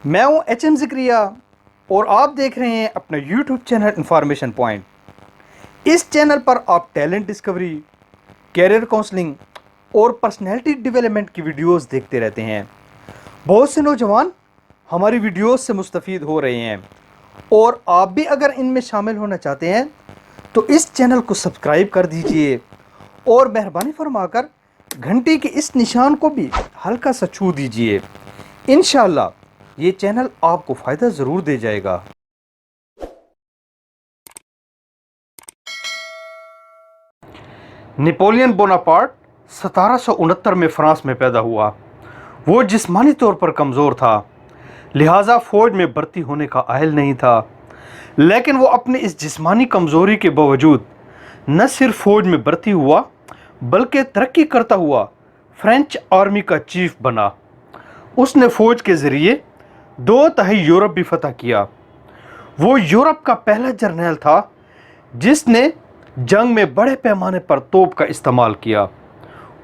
میں ہوں HM ذکریہ اور آپ دیکھ رہے ہیں اپنا YouTube چینل انفارمیشن پوائنٹ۔ اس چینل پر آپ ٹیلنٹ ڈسکوری، کیریئر کونسلنگ اور پرسنالٹی ڈیولپمنٹ کی ویڈیوز دیکھتے رہتے ہیں۔ بہت سے نوجوان ہماری ویڈیوز سے مستفید ہو رہے ہیں، اور آپ بھی اگر ان میں شامل ہونا چاہتے ہیں تو اس چینل کو سبسکرائب کر دیجئے اور مہربانی فرما کر گھنٹی کے اس نشان کو بھی ہلکا سا چھو دیجئے۔ انشاءاللہ یہ چینل آپ کو فائدہ ضرور دے جائے گا۔ نیپولین بوناپارٹ 1769 میں فرانس میں پیدا ہوا۔ وہ جسمانی طور پر کمزور تھا، لہٰذا فوج میں بھرتی ہونے کا اہل نہیں تھا، لیکن وہ اپنی اس جسمانی کمزوری کے باوجود نہ صرف فوج میں بھرتی ہوا بلکہ ترقی کرتا ہوا فرینچ آرمی کا چیف بنا۔ اس نے فوج کے ذریعے 2/3 یورپ بھی فتح کیا۔ وہ یورپ کا پہلا جرنیل تھا جس نے جنگ میں بڑے پیمانے پر توپ کا استعمال کیا۔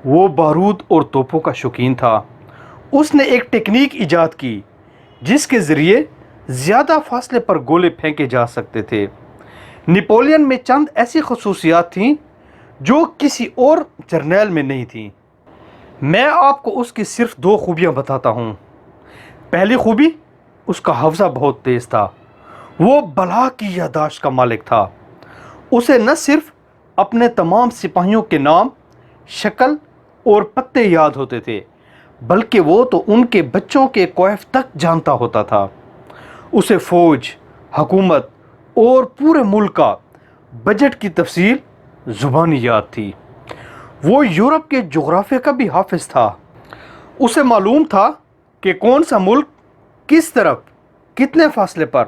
وہ بارود اور توپوں کا شوقین تھا۔ اس نے ایک ٹیکنیک ایجاد کی جس کے ذریعے زیادہ فاصلے پر گولے پھینکے جا سکتے تھے۔ نیپولین میں چند ایسی خصوصیات تھیں جو کسی اور جرنیل میں نہیں تھیں۔ میں آپ کو اس کی صرف 2 خوبیاں بتاتا ہوں۔ پہلی خوبی، اس کا حافظہ بہت تیز تھا۔ وہ بلا کی یادداشت کا مالک تھا۔ اسے نہ صرف اپنے تمام سپاہیوں کے نام، شکل اور پتے یاد ہوتے تھے بلکہ وہ تو ان کے بچوں کے کویف تک جانتا ہوتا تھا۔ اسے فوج، حکومت اور پورے ملک کا بجٹ کی تفصیل زبانی یاد تھی۔ وہ یورپ کے جغرافیہ کا بھی حافظ تھا۔ اسے معلوم تھا کہ کون سا ملک کس طرف، کتنے فاصلے پر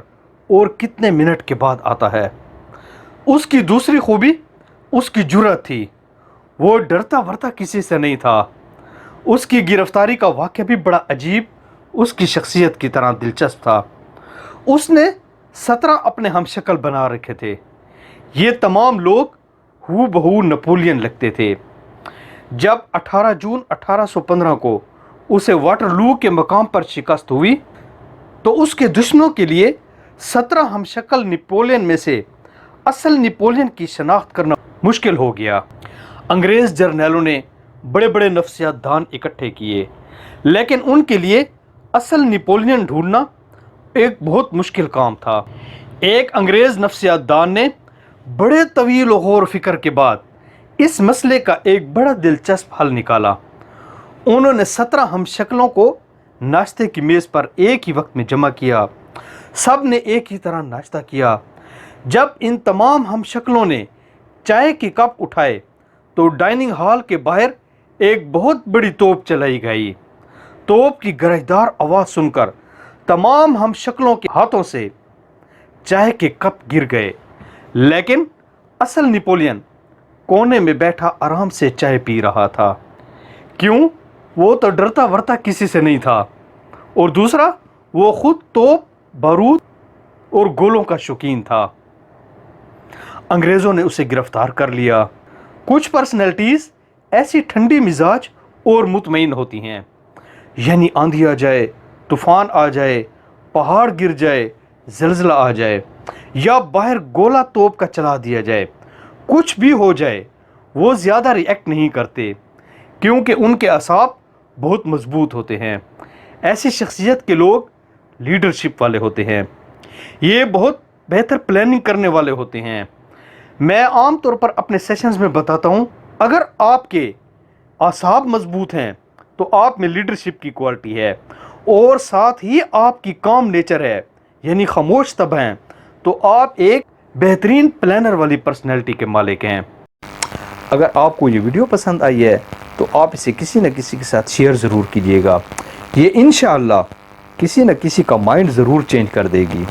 اور کتنے منٹ کے بعد آتا ہے۔ اس کی دوسری خوبی اس کی جرأت تھی۔ وہ ڈرتا ورتا کسی سے نہیں تھا۔ اس کی گرفتاری کا واقعہ بھی بڑا عجیب، اس کی شخصیت کی طرح دلچسپ تھا۔ اس نے 17 اپنے ہم شکل بنا رکھے تھے۔ یہ تمام لوگ ہو بہو نپولین لگتے تھے۔ جب 18 جون 1815 کو اسے واٹرلو کے مقام پر شکست ہوئی تو اس کے دشمنوں کے لیے 17 ہم شکل نپولین میں سے اصل نپولین کی شناخت کرنا مشکل ہو گیا۔ انگریز جرنیلوں نے بڑے بڑے نفسیات دان اکٹھے کیے، لیکن ان کے لیے اصل نپولین ڈھونڈنا ایک بہت مشکل کام تھا۔ ایک انگریز نفسیات دان نے بڑے طویل و غور و فکر کے بعد اس مسئلے کا ایک بڑا دلچسپ حل نکالا۔ انہوں نے 17 ہم شکلوں کو ناشتے کی میز پر ایک ہی وقت میں جمع کیا۔ سب نے ایک ہی طرح ناشتہ کیا۔ جب ان تمام ہم شکلوں نے چائے کے کپ اٹھائے تو ڈائننگ ہال کے باہر ایک بہت بڑی توپ چلائی گئی۔ توپ کی گرجدار آواز سن کر تمام ہم شکلوں کے ہاتھوں سے چائے کے کپ گر گئے، لیکن اصل نپولین کونے میں بیٹھا آرام سے چائے پی رہا تھا۔ کیوں؟ وہ تو ڈرتا ورتا کسی سے نہیں تھا، اور دوسرا وہ خود توپ، بارود اور گولوں کا شوقین تھا۔ انگریزوں نے اسے گرفتار کر لیا۔ کچھ پرسنالٹیز ایسی ٹھنڈی مزاج اور مطمئن ہوتی ہیں، یعنی آندھی آ جائے، طوفان آ جائے، پہاڑ گر جائے، زلزلہ آ جائے یا باہر گولا توپ کا چلا دیا جائے، کچھ بھی ہو جائے، وہ زیادہ ری ایکٹ نہیں کرتے کیونکہ ان کے اعصاب بہت مضبوط ہوتے ہیں۔ ایسی شخصیت کے لوگ لیڈرشپ والے ہوتے ہیں۔ یہ بہت بہتر پلاننگ کرنے والے ہوتے ہیں۔ میں عام طور پر اپنے سیشنز میں بتاتا ہوں، اگر آپ کے اعصاب مضبوط ہیں تو آپ میں لیڈرشپ کی کوالٹی ہے، اور ساتھ ہی آپ کی کام نیچر ہے، یعنی خاموش طبع ہیں، تو آپ ایک بہترین پلانر والی پرسنالٹی کے مالک ہیں۔ اگر آپ کو یہ ویڈیو پسند آئی ہے تو آپ اسے کسی نہ کسی کے ساتھ شیئر ضرور کیجیے گا۔ یہ انشاءاللہ کسی نہ کسی کا مائنڈ ضرور چینج کر دے گی۔